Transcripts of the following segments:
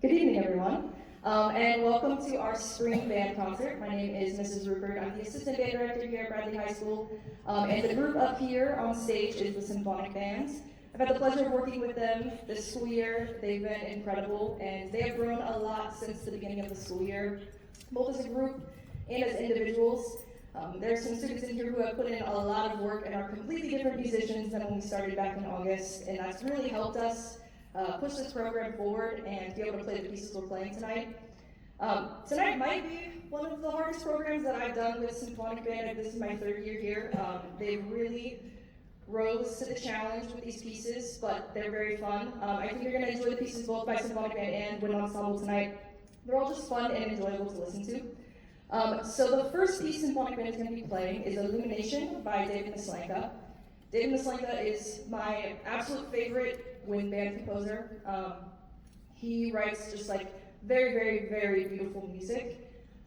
Good evening, everyone, and welcome to our spring band concert. My name is Mrs. Ruppert. I'm the assistant band director here at Bradley High School, and the group up here on stage is the Symphonic Band. I've had the pleasure of working with them this school year. They've been incredible, and they have grown a lot since the beginning of the school year, both as a group and as individuals. There are some students in here who have put in a lot of work and are completely different musicians than when we started back in August, and that's really helped us push this program forward and be able to play the pieces we're playing tonight. Tonight might be one of the hardest programs that I've done with Symphonic Band. This is my third year here. They really rose to the challenge with these pieces, but they're very fun. I think you're going to enjoy the pieces both by Symphonic Band and Wind Ensemble tonight. They're all just fun and enjoyable to listen to. So the first piece Symphonic Band is going to be playing is Illumination by David Masque. David Masque is my absolute favorite wind band composer. He writes just like very, very, very beautiful music.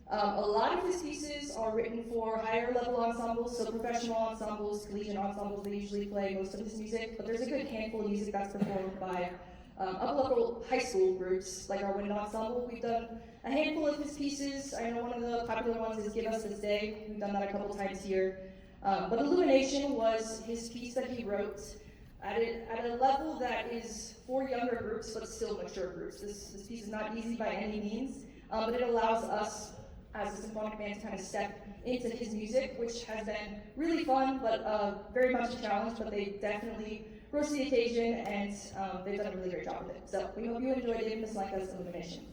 A lot of his pieces are written for higher level ensembles, so professional ensembles, collegiate ensembles, they usually play most of his music, but there's a good handful of music that's performed by upper-level high school groups, like our wind ensemble. We've done a handful of his pieces. I know one of the popular ones is Give Us This Day. We've done that a couple times here. But Illumination was his piece that he wrote at a level that is for younger groups, but still mature groups. This piece is not easy by any means, but it allows us as a symphonic band to kind of step into his music, which has been really fun, but very much a challenge, but they definitely rose to the occasion, and they've done a really great job with it. So we hope you enjoy David Masque's Illumination.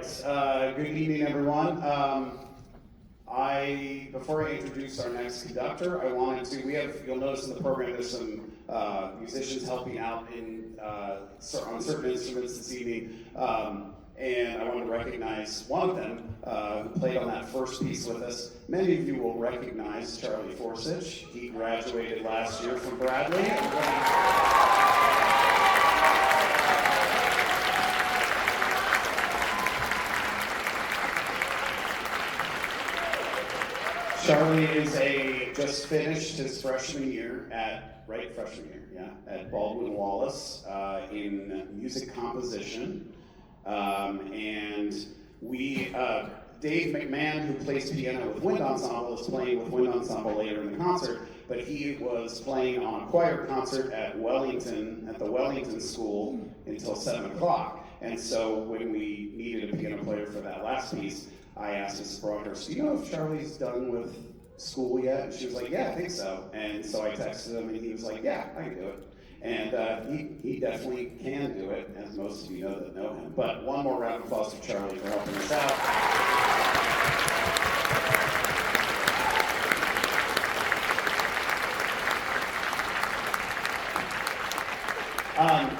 Good evening, everyone. Before I introduce our next conductor, you'll notice in the program there's some musicians helping out on certain instruments this evening. And I want to recognize one of them who played on that first piece with us. Many of you will recognize Charlie Forsich. He graduated last year from Bradley. Charlie just finished his freshman year at Baldwin Wallace in music composition. And Dave McMahon, who plays piano with Wind Ensemble, is playing with Wind Ensemble later in the concert, but he was playing on a choir concert at the Wellington School until 7 o'clock. And so when we needed a piano player for that last piece, I asked Mrs. Broadhurst, do you know if Charlie's done with school yet? And she was like, yeah, I think so. And so I texted him, and he was like, yeah, I can do it. And he definitely can do it, as most of you know that know him. But one more round of applause for Charlie for helping us out.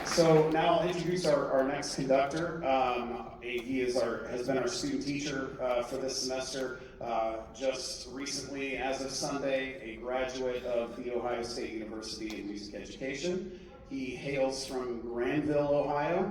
So now I'll introduce our next conductor. He has been our student teacher for this semester. Just recently, as of Sunday, a graduate of the Ohio State University in Music Education. He hails from Granville, Ohio,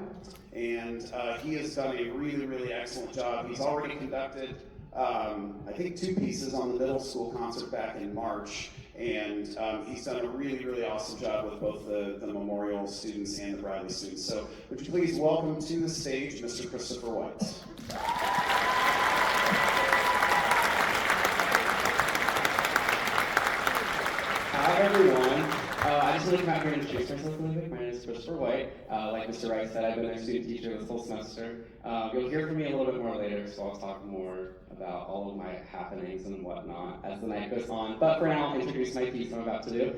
and he has done a really, really excellent job. He's already conducted, I think, 2 pieces on the middle school concert back in March. And he's done a really, really awesome job with both the Memorial students and the Bradley students. So would you please welcome to the stage Mr. Christopher White. Hi, everyone. I just want to come out here and introduce myself a little bit. My name is Christopher White. Like Mr. Wright said, I've been a student teacher this whole semester. You'll hear from me a little bit more later, so I'll talk more about all of my happenings and whatnot as the night goes on. But for now, I'll introduce my piece I'm about to do.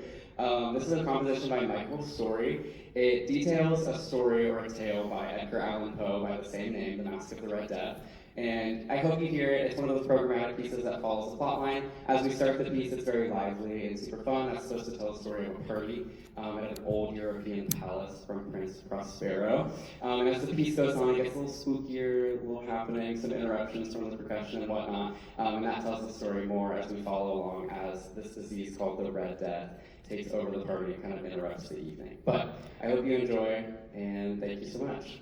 This is a composition by Michael Story. It details a story or a tale by Edgar Allan Poe by the same name, The Masque of the Red Death. And I hope you hear it. It's one of those programmatic pieces that follows the plot line. As we start the piece, it's very lively and super fun. That's supposed to tell a story of a party at an old European palace from Prince Prospero. And as the piece goes on, it gets a little spookier, little happenings, some interruptions from the percussion and whatnot. And that tells the story more as we follow along as this disease called the Red Death takes over the party and kind of interrupts the evening. But I hope you enjoy, and thank you so much.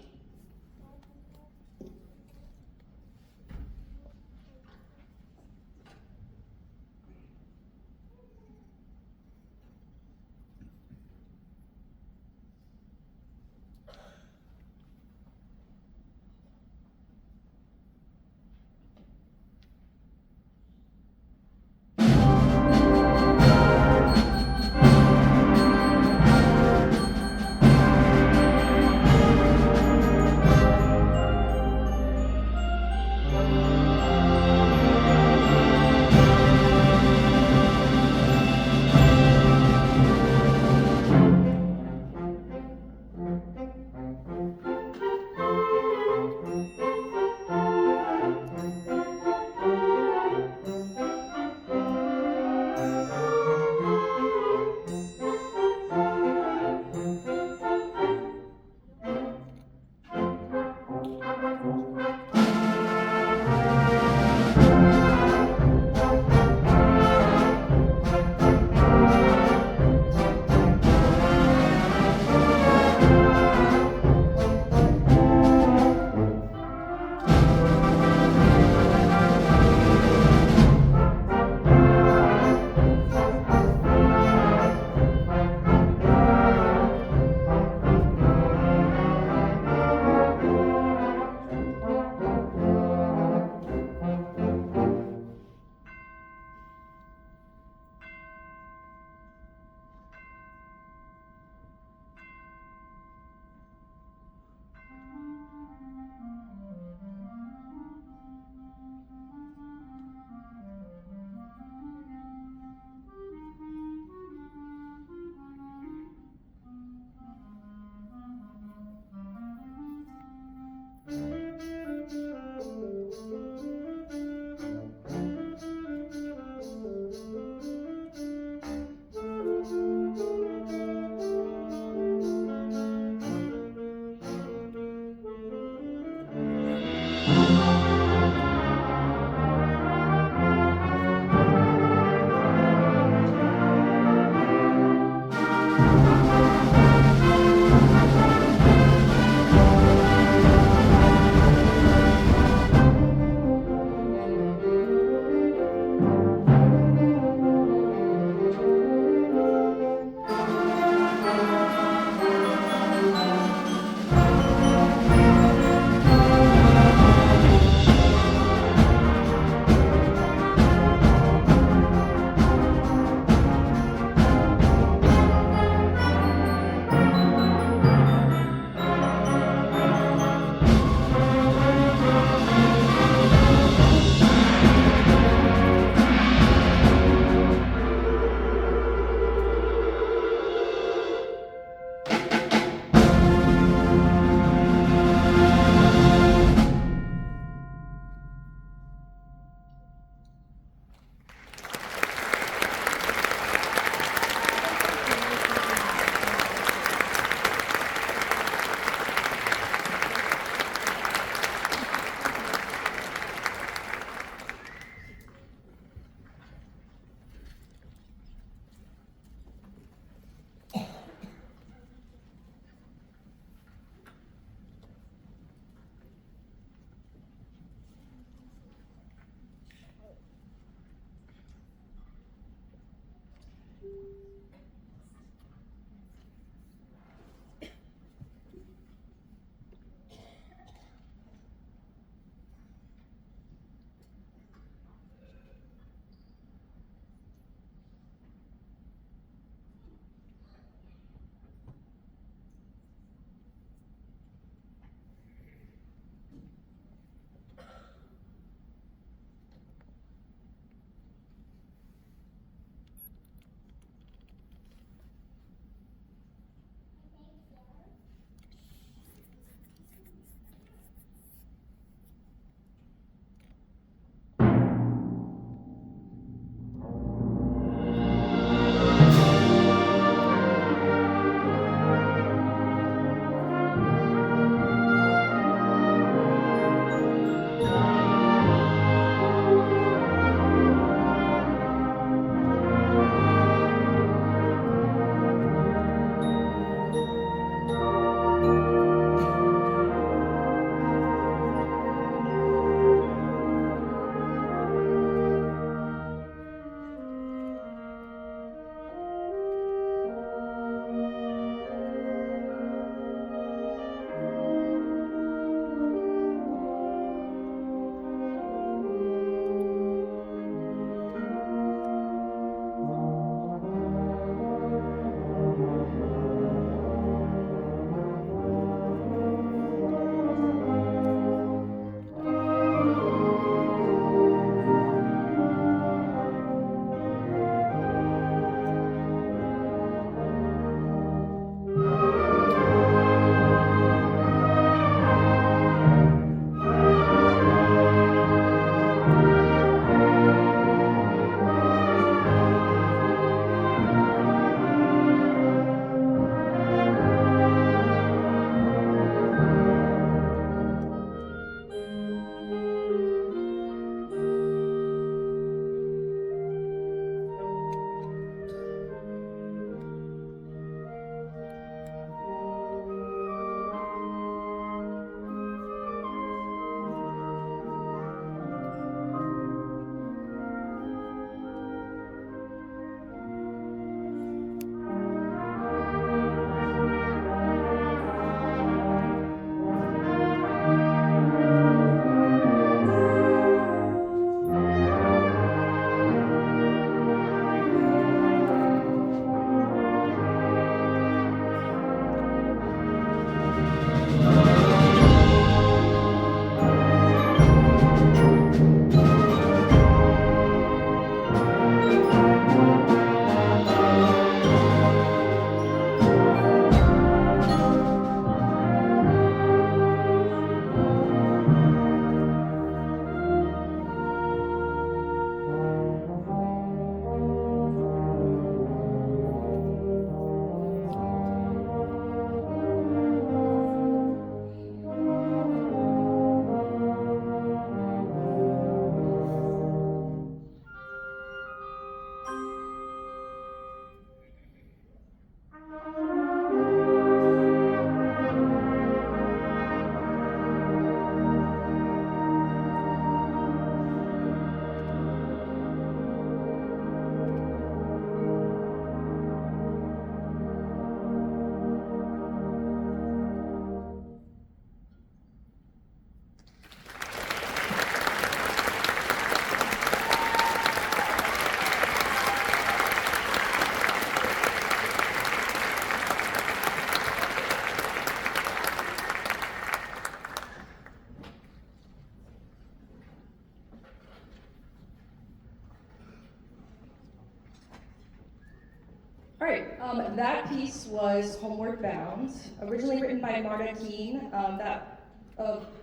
That piece was Homeward Bound, originally written by Marta Keene. That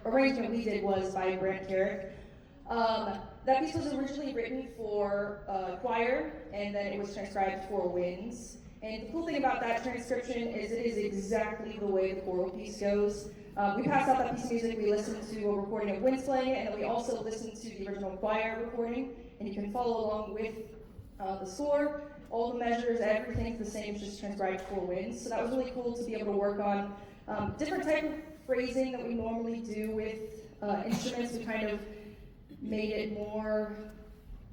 arrangement we did was by Brent Carrick. That piece was originally written for choir, and then it was transcribed for winds. And the cool thing about that transcription is it is exactly the way the choral piece goes. We passed out that piece of music, we listened to a recording of winds playing it, and then we also listened to the original choir recording, and you can follow along with the score. All the measures, everything's the same, it's just transcribed for winds. So that was really cool to be able to work on different type of phrasing that we normally do with instruments. We kind of made it more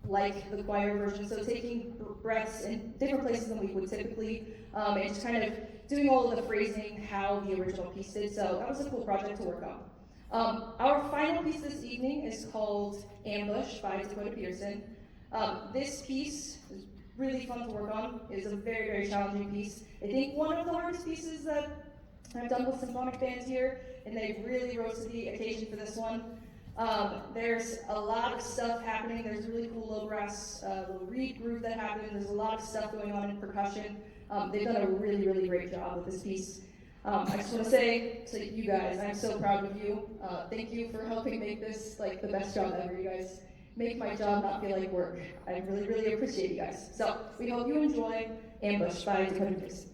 like the choir version, so taking breaths in different places than we would typically, and just kind of doing all of the phrasing how the original piece did, so that was a cool project to work on. Our final piece this evening is called Ambush by Dakota Peterson. This piece is really fun to work on. It is a very, very challenging piece. I think one of the hardest pieces that I've done with symphonic bands here, and they really rose to the occasion for this one. There's a lot of stuff happening. There's a really cool low brass little reed groove that happened. There's a lot of stuff going on in percussion. They've done a really, really great job with this piece. I just want to say to you guys, I'm so proud of you. Thank you for helping make this like the best job ever. You guys make my job not feel like work. I really, really appreciate you guys. So we hope you enjoy Ambush by Dakota Peterson.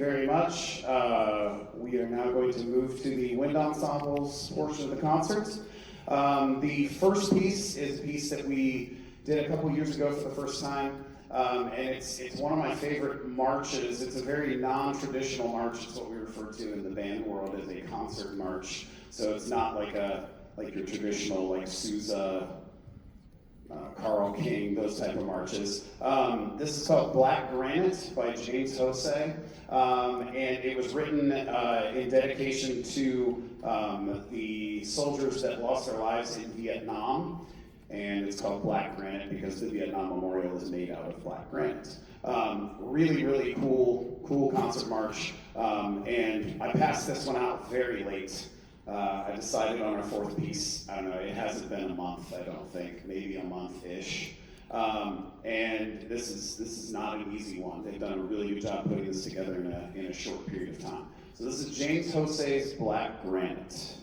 very much. We are now going to move to the wind ensembles portion of the concert. The first piece is a piece that we did a couple years ago for the first time, and it's one of my favorite marches. It's a very non-traditional march. It's what we refer to in the band world as a concert march. So it's not like your traditional like Sousa, Carl King, those type of marches. This is called Black Granite by James Jose, and it was written in dedication to the soldiers that lost their lives in Vietnam, and it's called Black Granite because the Vietnam Memorial is made out of black granite. Really cool concert march, and I passed this one out very late. I decided on our fourth piece. I don't know, it hasn't been a month, I don't think, maybe a month-ish. And this is not an easy one. They've done a really good job putting this together in a short period of time. So this is James Jose's Black Granite.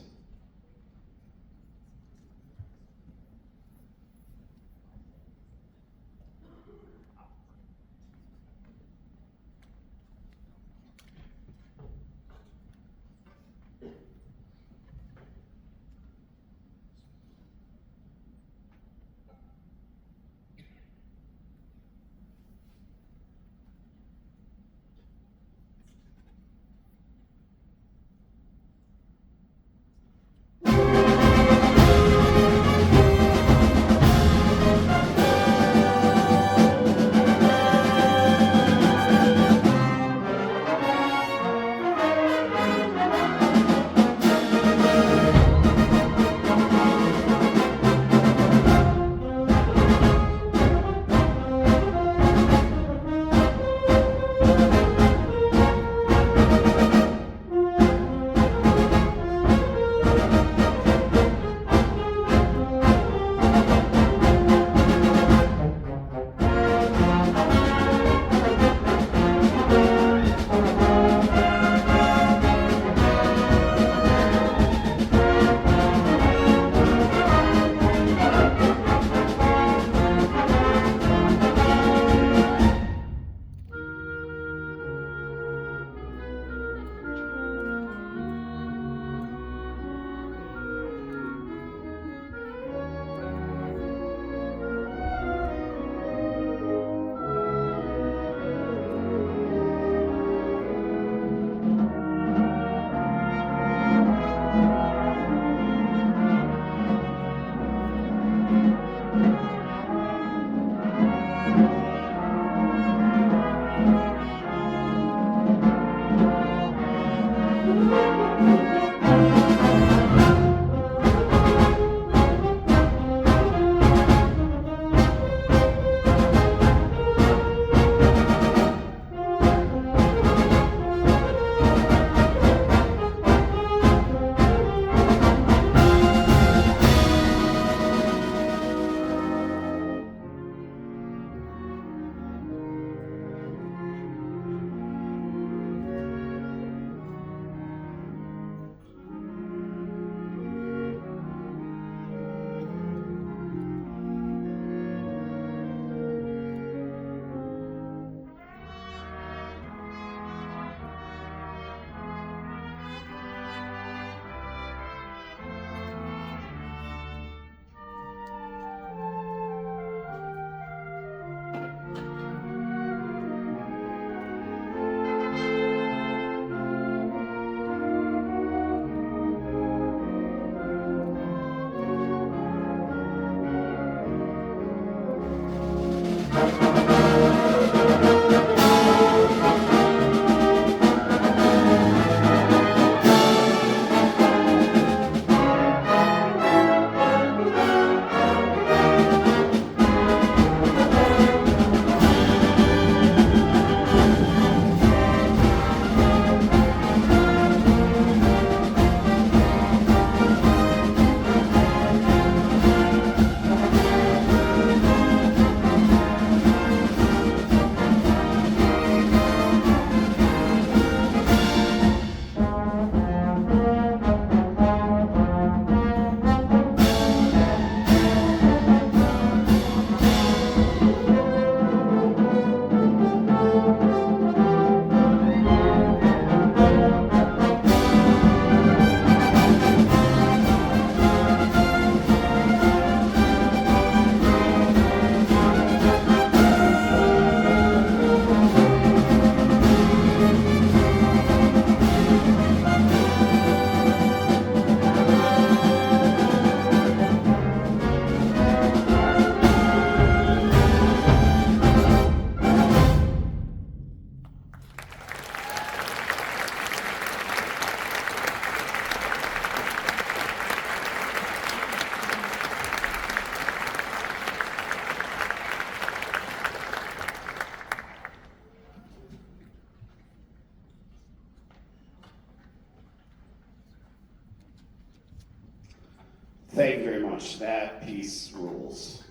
much. That piece rules.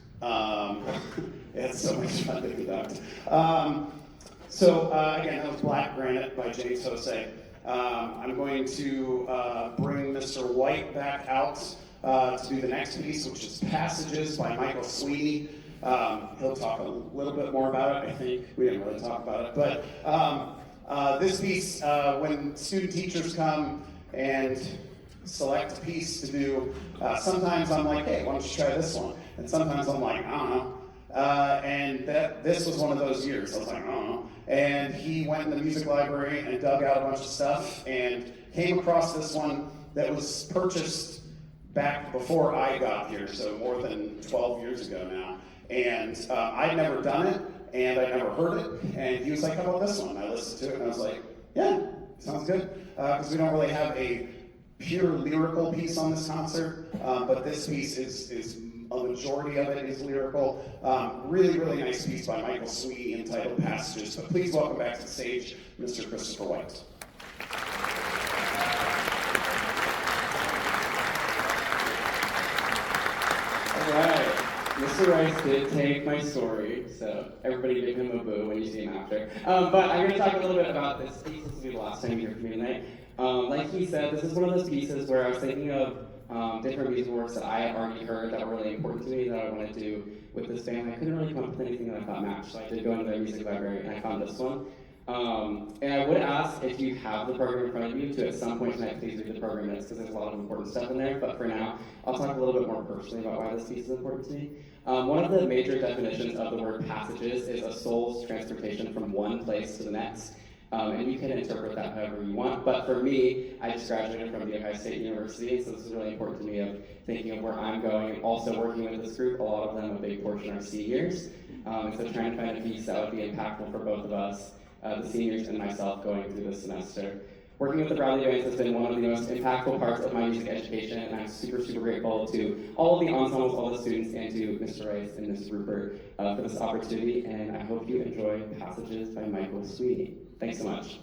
It's so much fun to conduct. Again, that was Black Granite by James Jose. I'm going to bring Mr. White back out to do the next piece, which is Passages by Michael Sweeney. He'll talk a little bit more about it, I think. We didn't really talk about it. But this piece, when student teachers come and select a piece to do, sometimes I'm like, hey, why don't you try this one? And sometimes I'm like, I don't know. This was one of those years. I was like, I don't know. And he went in the music library and dug out a bunch of stuff and came across this one that was purchased back before I got here, so more than 12 years ago now. And I'd never done it, and I'd never heard it. And he was like, how about this one? I listened to it, and I was like, yeah, sounds good. Because we don't really have a pure lyrical piece on this concert, but this piece is a majority of it is lyrical. Really, really nice piece by Michael Sweeney entitled Passages. But please welcome back to the stage, Mr. Christopher White. All right. Mr. Rice did take my story, so everybody give him a boo when you see him after. But I'm going to talk a little bit about this piece. This will be the last time you hear from me tonight. Like he said, this is one of those pieces where I was thinking of different music works that I had already heard that were really important to me that I wanted to do with this band. I couldn't really come up with anything that I thought matched, so I did go into their music library and I found this one. And I would ask if you have the program in front of you to at some point tonight please read the program notes because there's a lot of important stuff in there, but for now, I'll talk a little bit more personally about why this piece is important to me. One of the major definitions of the word passages is a soul's transportation from one place to the next. And you can interpret that however you want, but for me, I just graduated from the Ohio State University, so this is really important to me of thinking of where I'm going and also working with this group. A lot of them, a big portion are seniors, and so trying to find a piece that would be impactful for both of us, the seniors and myself going through this semester. Working with the Bradley Bands has been one of the most impactful parts of my music education, and I'm super, super grateful to all of the ensembles, all the students, and to Mr. Rice and Ms. Ruppert for this opportunity, and I hope you enjoy Passages by Michael Sweeney. Thanks so much.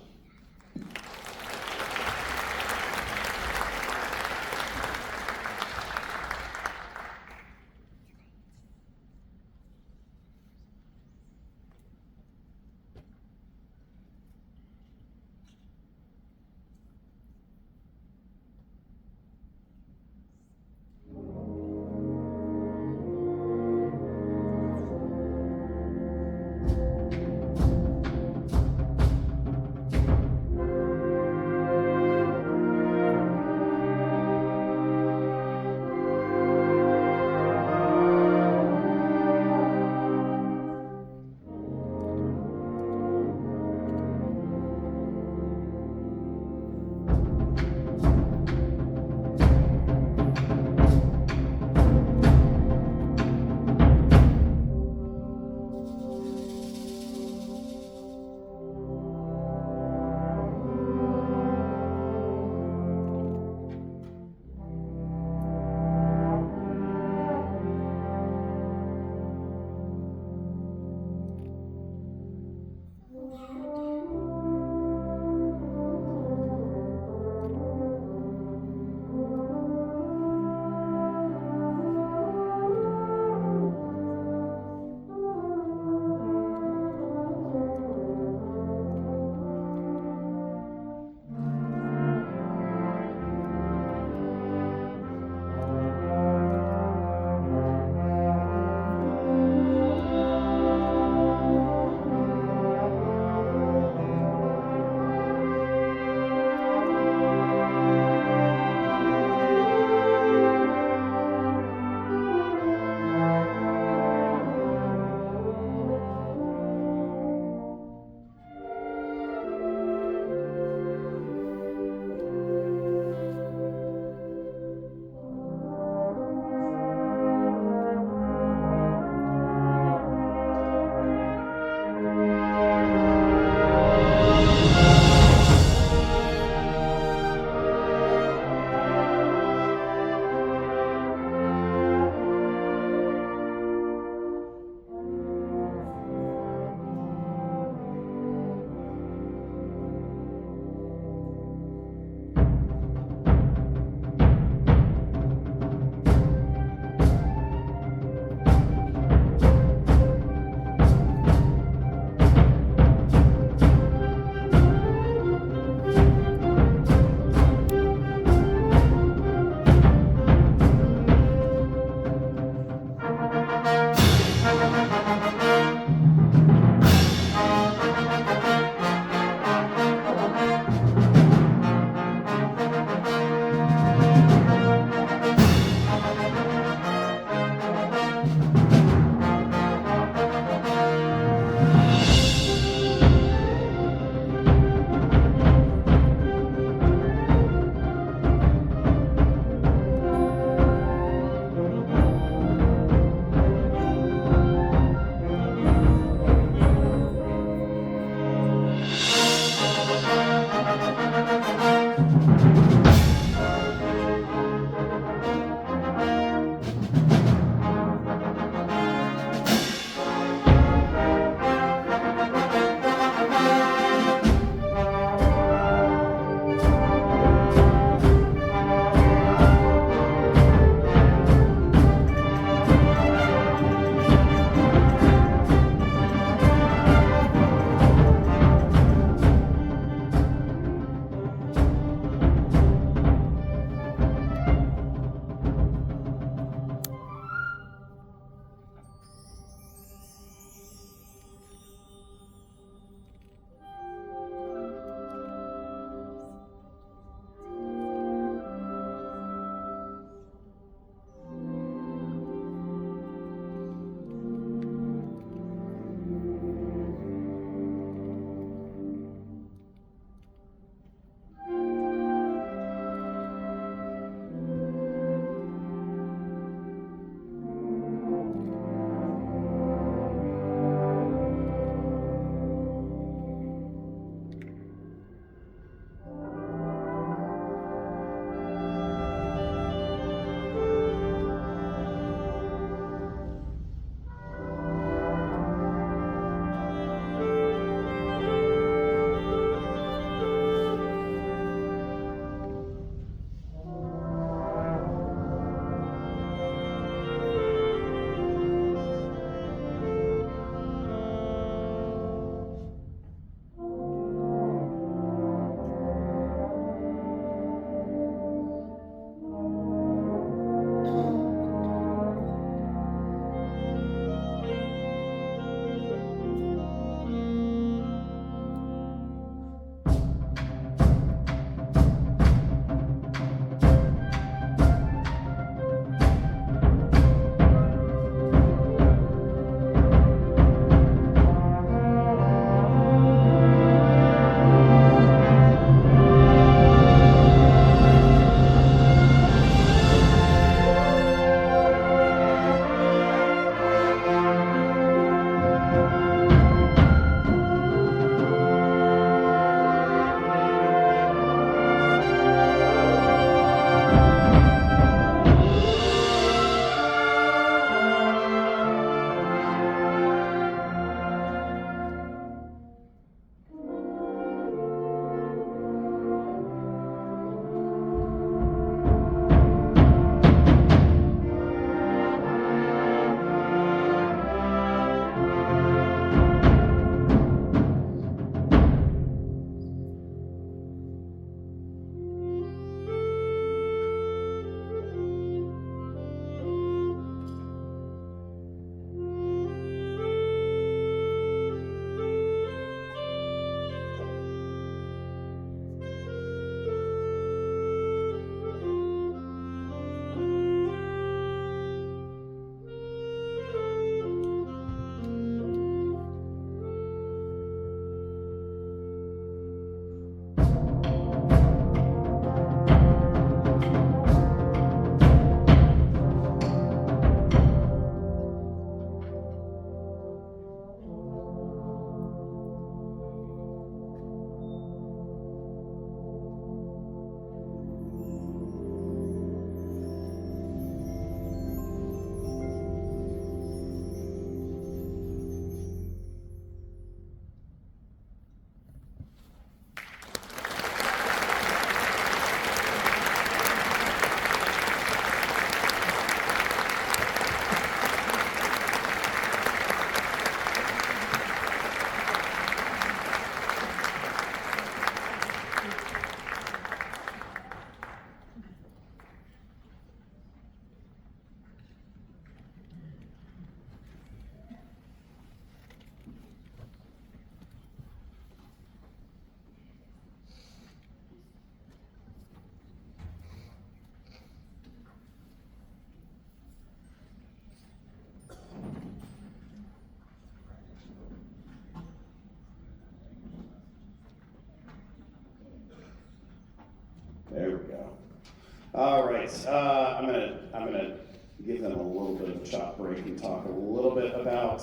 All right, I'm gonna give them a little bit of a chop break and talk a little bit about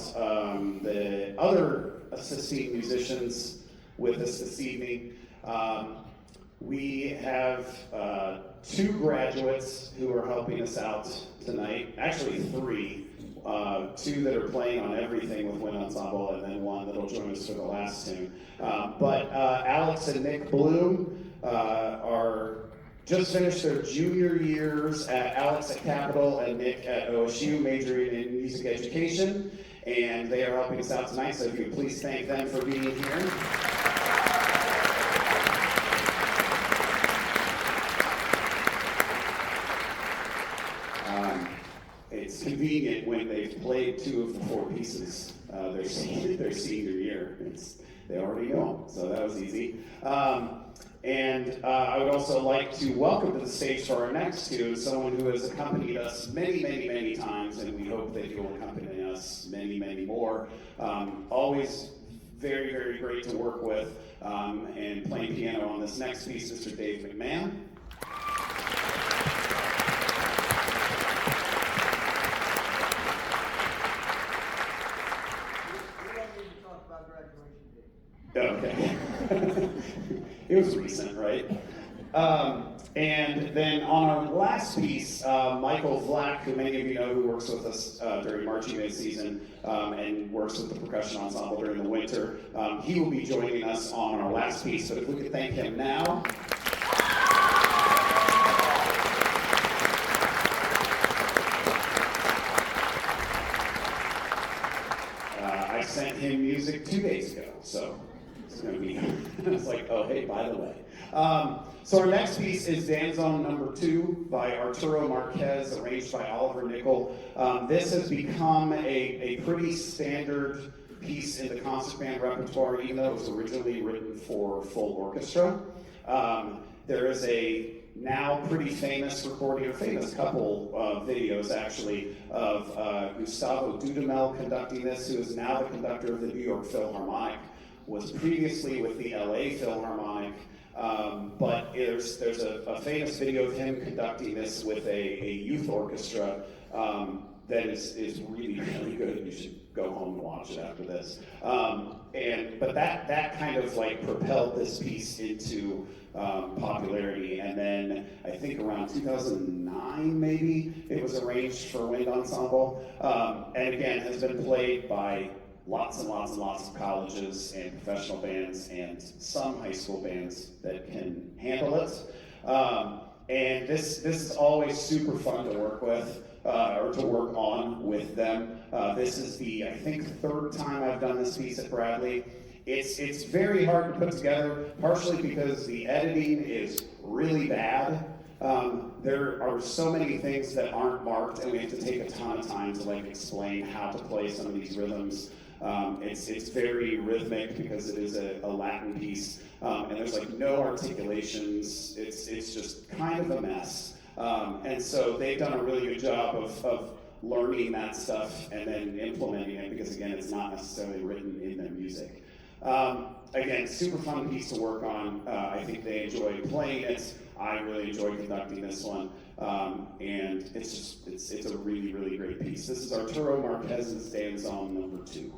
the other assisting musicians with us this evening. We have two graduates who are helping us out tonight. Actually, three. Two that are playing on everything with Wind Ensemble, and then one that'll join us for the last tune. But Alex and Nick Bloom are just finished their junior years at Alex at Capitol and Nick at OSU, majoring in music education, and they are helping us out tonight. So if you would please thank them for being here. It's convenient when they've played two of the four pieces their senior year. They already know them, so that was easy. And I would also like to welcome to the stage for our next tune someone who has accompanied us many, many, many times, and we hope that you'll accompany us many, many more. Always very, very great to work with, and playing piano on this next piece, Mr. Dave McMahon. Okay. It was recent, right? And then on our last piece, Michael Vlack, who many of you know, who works with us during marching band season and works with the percussion ensemble during the winter, he will be joining us on our last piece. So if we could thank him now. I sent him music 2 days ago, so it's going to be, it's like, oh, hey, by the way. So our next piece is Danzon No. 2 by Arturo Marquez, arranged by Oliver Nickel. This has become a pretty standard piece in the concert band repertoire, even though it was originally written for full orchestra. There is a now pretty famous recording, or famous couple of videos actually, of Gustavo Dudamel conducting this, who is now the conductor of the New York Philharmonic, was previously with the LA Philharmonic, but there's a famous video of him conducting this with a youth orchestra that is really, really good. You should go home and watch it after this. But that kind of like propelled this piece into popularity, and then I think around 2009 maybe it was arranged for wind ensemble, and again has been played by lots and lots and lots of colleges and professional bands and some high school bands that can handle it. And this is always super fun to work with, or to work on with them. This is the, I think, third time I've done this piece at Bradley. It's very hard to put together, partially because the editing is really bad. There are so many things that aren't marked, and we have to take a ton of time to like explain how to play some of these rhythms. It's very rhythmic because it is a Latin piece, and there's like no articulations. It's just kind of a mess. And so they've done a really good job of learning that stuff and then implementing it, because again, it's not necessarily written in their music. Again, super fun piece to work on. I think they enjoy playing it. I really enjoy conducting this one. And it's a really, really great piece. This is Arturo Marquez's Danzon No. 2.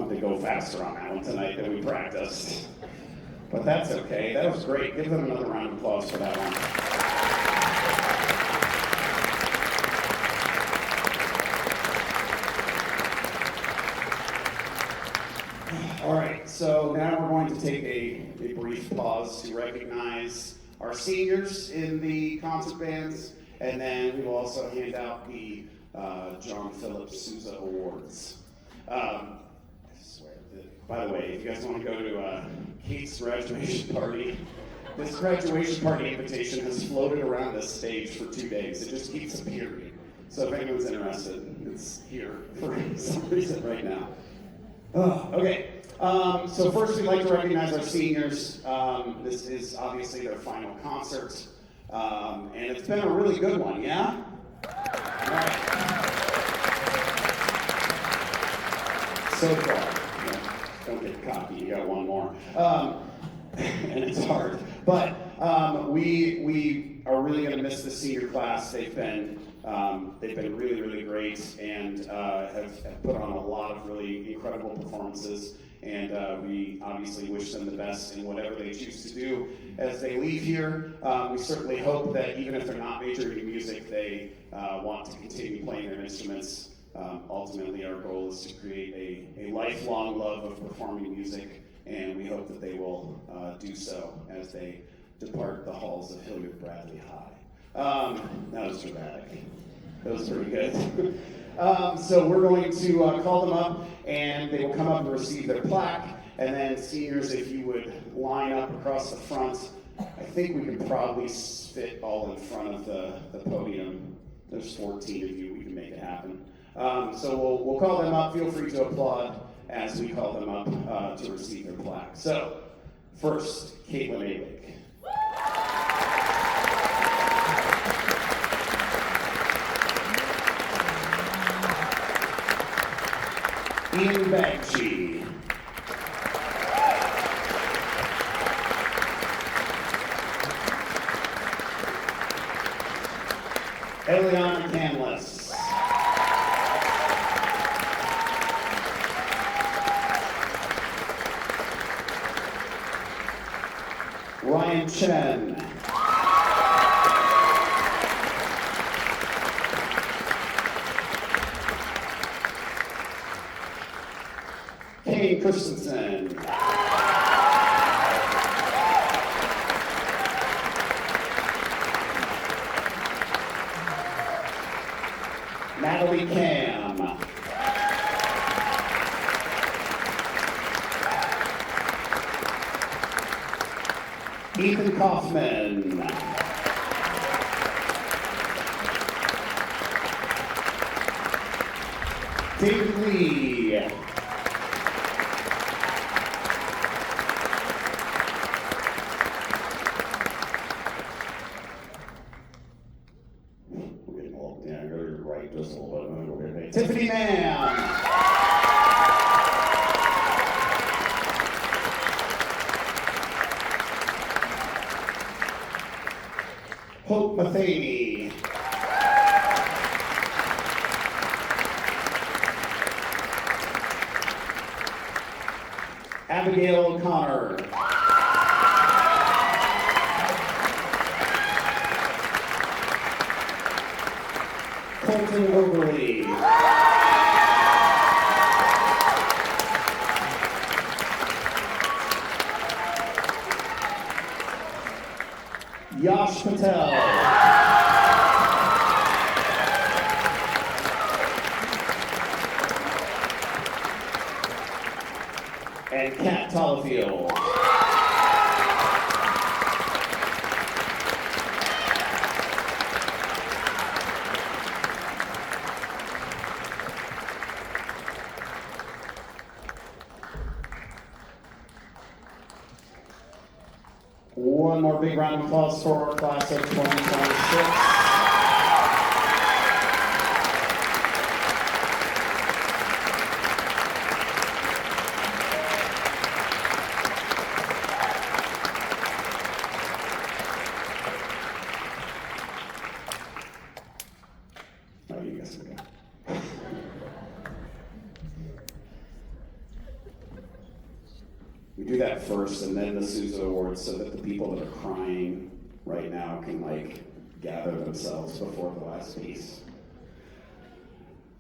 wanted to go faster on that one tonight than we practiced. But that's okay. That was great. Give them another round of applause for that one. All right, so now we're going to take a brief pause to recognize our seniors in the concert bands, and then we will also hand out the John Philip Sousa Awards. I swear, by the way, if you guys want to go to Kate's graduation party, this graduation party invitation has floated around this stage for 2 days. It just keeps appearing. So if anyone's interested, it's here for some reason right now. Okay, so first we'd like to recognize our seniors. This is obviously their final concert, and it's been a really good one, yeah? All right. So far, don't get cocky, you got one more. And it's hard, but we are really going to miss the senior class. They've been really, really great, and have put on a lot of really incredible performances. And we obviously wish them the best in whatever they choose to do as they leave here. We certainly hope that even if they're not majoring in music, they want to continue playing their instruments. Ultimately, our goal is to create a lifelong love of performing music, and we hope that they will do so as they depart the halls of Hilliard Bradley High. That was dramatic. That was pretty good. So we're going to call them up, and they will come up and receive their plaque. And then seniors, if you would line up across the front, I think we could probably fit all in front of the podium. There's 14 of you, we can make it happen. So we'll call them up. Feel free to applaud as we call them up to receive their plaque. So first, Caitlin Alick. Ian Bagchi. Eliana Canlis. Ryan Chen. Kane Christensen. Natalie Cam. Ethan Kaufman. David Lee. Just a little bit. Tiffany Mann. Hope Matheny. Abigail O'Connor. Colton Overly. Yash Patel. And Kat Tollifield. One more big round of applause for our class of 2026. Oh, you guys are good. we do that first and then the Sousa Awards so that the people that are crying right now can like gather themselves before the last piece.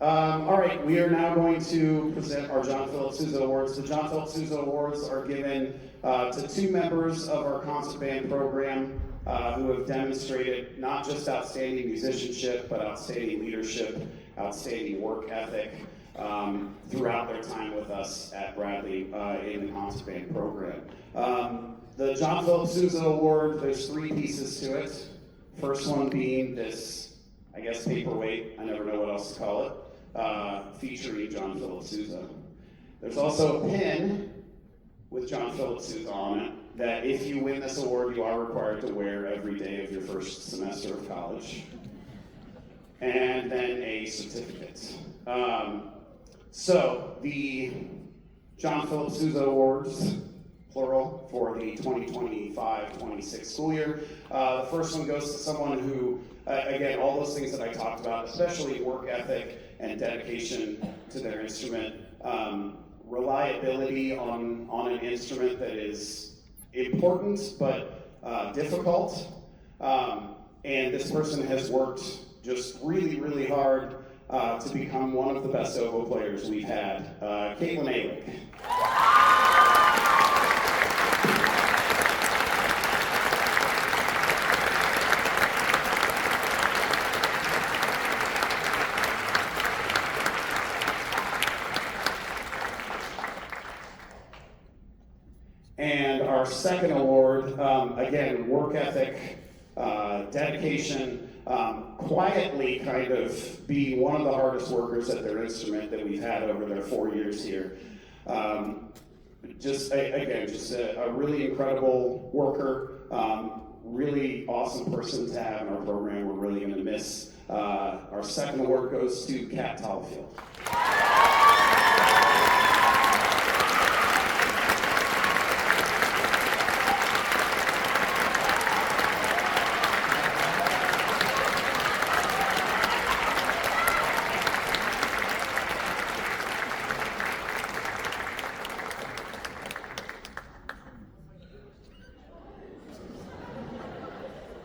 All right, we are now going to present our John Philip Sousa Awards. The John Philip Sousa Awards are given to 2 members of our concert band program who have demonstrated not just outstanding musicianship, but outstanding leadership, outstanding work ethic throughout their time with us at Bradley in the concert band program. The John Philip Sousa Award, there's 3 pieces to it. First one being this, I guess, paperweight, I never know what else to call it, featuring John Philip Sousa. There's also a pin with John Philip Sousa on it that if you win this award, you are required to wear every day of your first semester of college. And then a certificate. So the John Philip Sousa Awards, plural, for the 2025-26 school year. The first one goes to someone who, again, all those things that I talked about, especially work ethic and dedication to their instrument, reliability on an instrument that is important but difficult. And this person has worked just really, really hard to become one of the best oboe players we've had. Caitlin Alick. And our second award, again, work ethic, dedication, quietly kind of being one of the hardest workers at their instrument that we've had over their 4 years here. Just a really incredible worker, really awesome person to have in our program. We're really going to miss. Our second award goes to Kat Tallfield.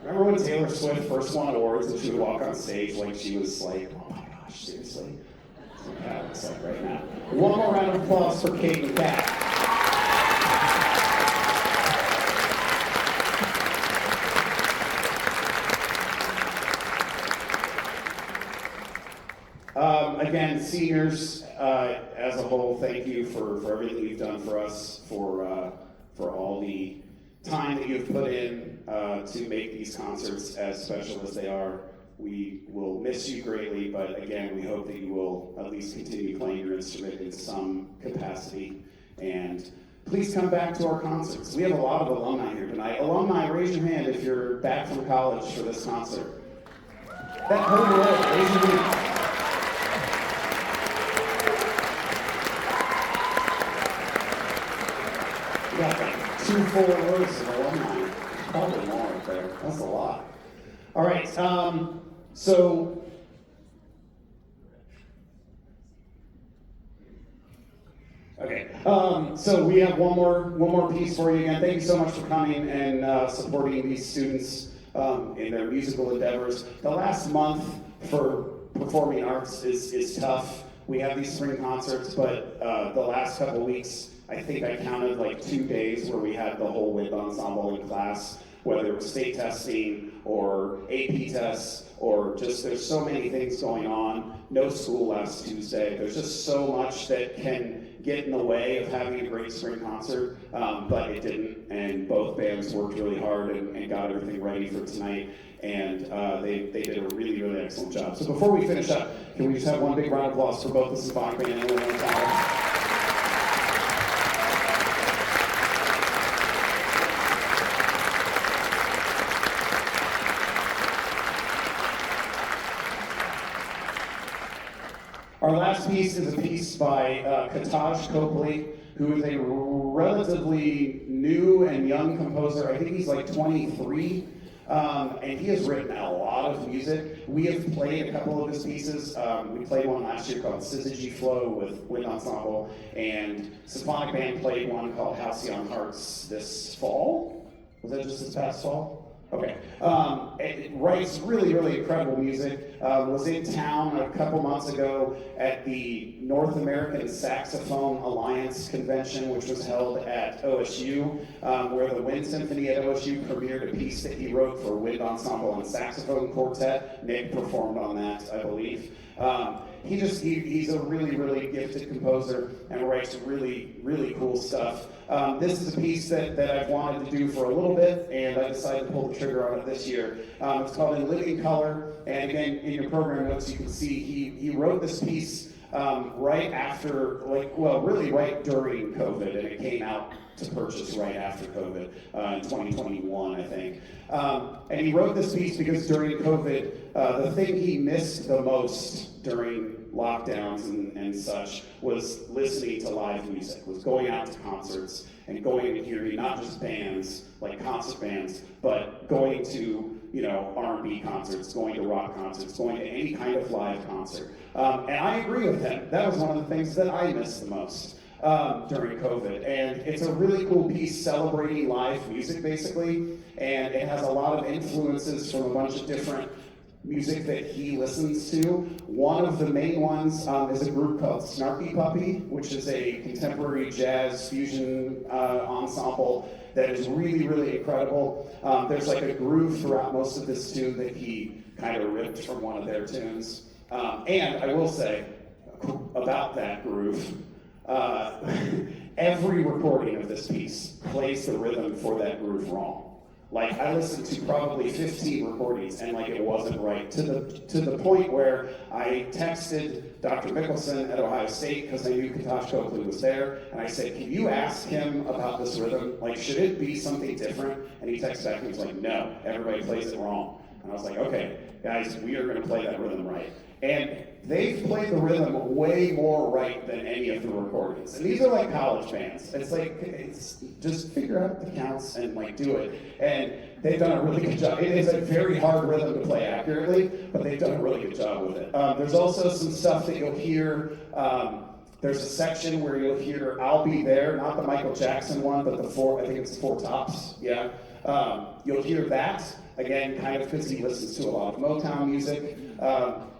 Remember when Taylor Swift first won awards and she would walk on stage like she was like, oh my gosh, seriously? That's what Kat looks like right now. One more round of applause for Kate and Kat. Again, seniors, as a whole, thank you for everything you've done for us, for all the time that you've put in to make these concerts as special as they are. We will miss you greatly, but again, we hope that you will at least continue playing your instrument in some capacity. And please come back to our concerts. We have a lot of alumni here tonight. Alumni, raise your hand if you're back from college for this concert. That whole row, raise your hand. We got like 2 full rows of alumni. Probably more right there. That's a lot. All right. So we have one more piece for you again. Thank you so much for coming and supporting these students in their musical endeavors. The last month for performing arts is tough. We have these spring concerts, but the last couple weeks, I think I counted like 2 days where we had the whole wind ensemble in class, whether it was state testing or AP tests or just there's so many things going on. No school last Tuesday. There's just so much that can get in the way of having a great spring concert, but it didn't. And both bands worked really hard and got everything ready for tonight. And they did a really, really excellent job. So before we finish up, can we just have one big round of applause for both the Symphonic Band and Ensemble? Our last piece is a piece by Kataj Copley, who is a relatively new and young composer. I think he's like 23, and he has written a lot of music. We have played a couple of his pieces. We played one last year called Syzygy Flow with Wind Ensemble, and Symphonic Band played one called Halcyon Hearts this fall. Was that just this past fall? Okay. It writes really, really incredible music. Was in town a couple months ago at the North American Saxophone Alliance Convention, which was held at OSU, where the Wind Symphony at OSU premiered a piece that he wrote for Wind Ensemble and Saxophone Quartet. Nick performed on that, I believe. He's a really, really gifted composer and writes really, really cool stuff. This is a piece that I've wanted to do for a little bit, and I decided to pull the trigger on it this year. It's called In Living Color, and again, in your program notes, you can see he wrote this piece right after, really right during COVID, and it came out to purchase right after COVID in 2021, I think. And he wrote this piece because during COVID, the thing he missed the most during lockdowns and such was listening to live music, was going out to concerts and going and hearing not just bands, like concert bands, but going to R&B concerts, going to rock concerts, going to any kind of live concert. And I agree with him. That was one of the things that I missed the most during COVID. And it's a really cool piece celebrating live music, basically. And it has a lot of influences from a bunch of different music that he listens to. One of the main ones is a group called Snarky Puppy, which is a contemporary jazz fusion ensemble that is really, really incredible. There's like a groove throughout most of this tune that he kind of ripped from one of their tunes. And I will say about that groove, every recording of this piece plays the rhythm for that groove wrong. Like, I listened to probably 15 recordings and it wasn't right, to the point where I texted Dr. Mickelson at Ohio State because I knew Katash Copley was there, and I said, can you ask him about this rhythm? Should it be something different? And he texted back and he was like, no, everybody plays it wrong. And I was like, okay, guys, we are going to play that rhythm right. And they've played the rhythm way more right than any of the recordings. And these are like college bands. It's just figure out the counts and do it. And they've done a really good job. It is a very hard rhythm to play accurately, but they've done a really good job with it. There's also some stuff that you'll hear. There's a section where you'll hear I'll Be There, not the Michael Jackson one, but I think it's Four Tops, yeah. You'll hear that, again, kind of because he listens to a lot of Motown music.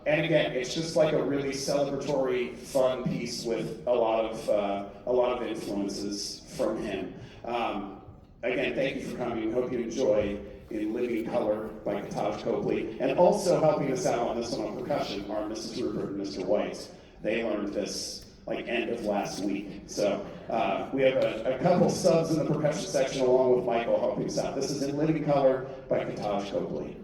And again, it's just like a really celebratory, fun piece with a lot of influences from him. Again, thank you for coming. Hope you enjoy In Living Color by Katash Copley. And also helping us out on this one on percussion are Mrs. Ruppert and Mr. White. They learned this end of last week. So we have a couple subs in the percussion section along with Michael helping us out. This is In Living Color by Katash Copley.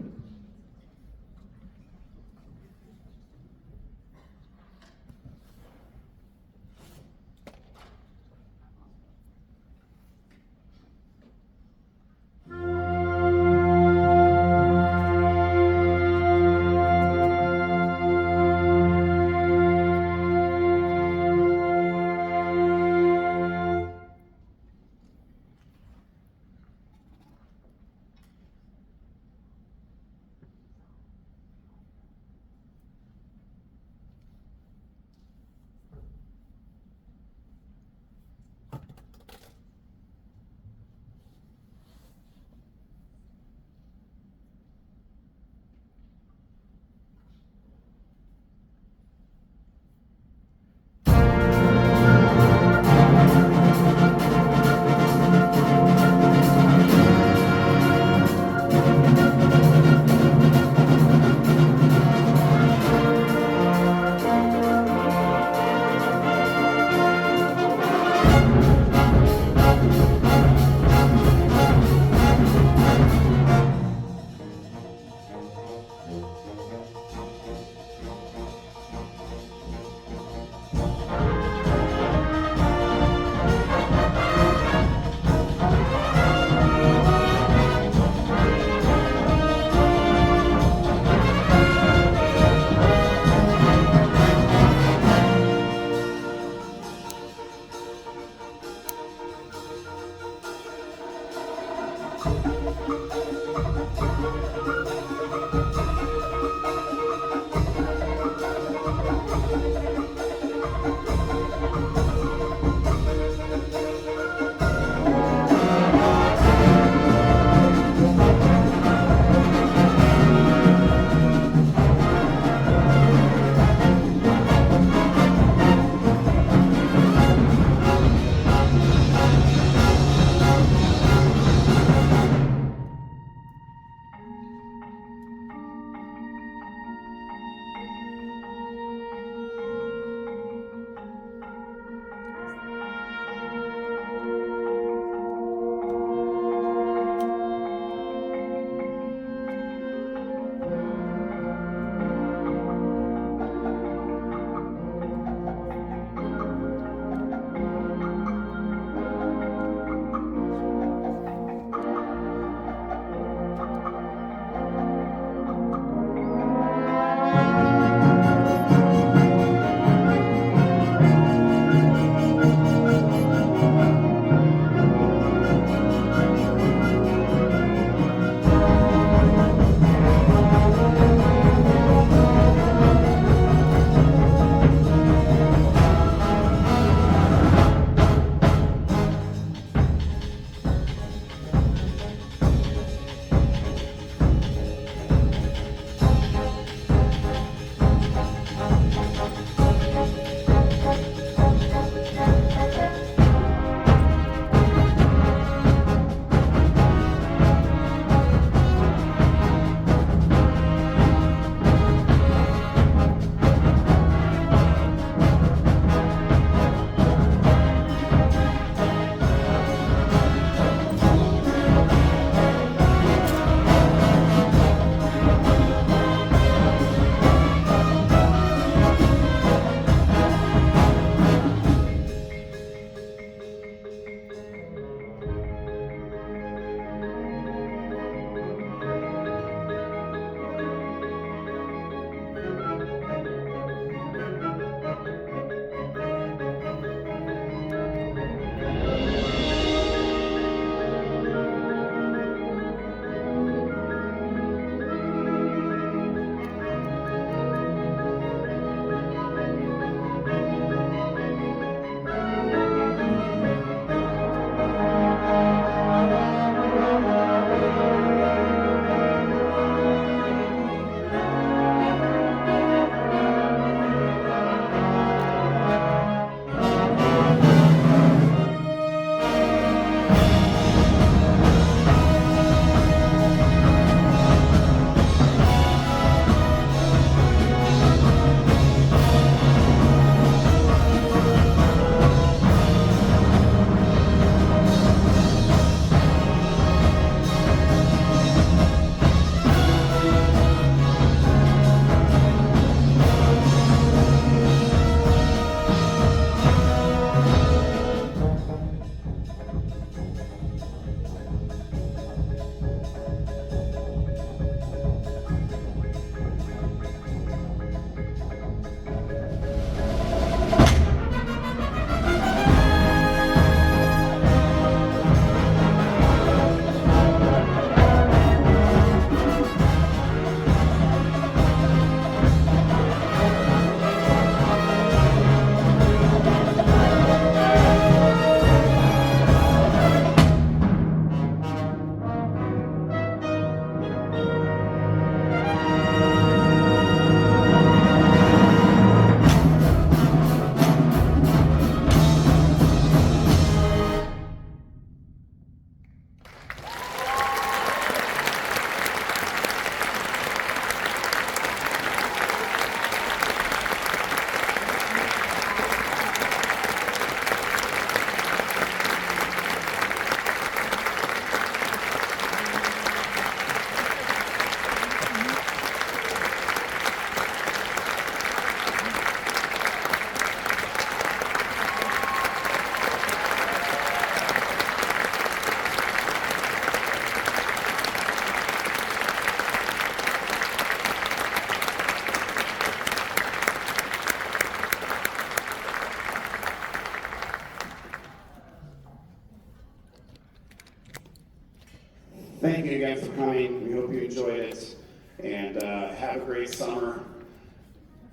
for coming. We hope you enjoyed it. And have a great summer.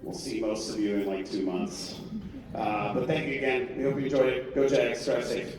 We'll see most of you in like 2 months. But thank you again. We hope you enjoyed it. Go Jags. Drive safe.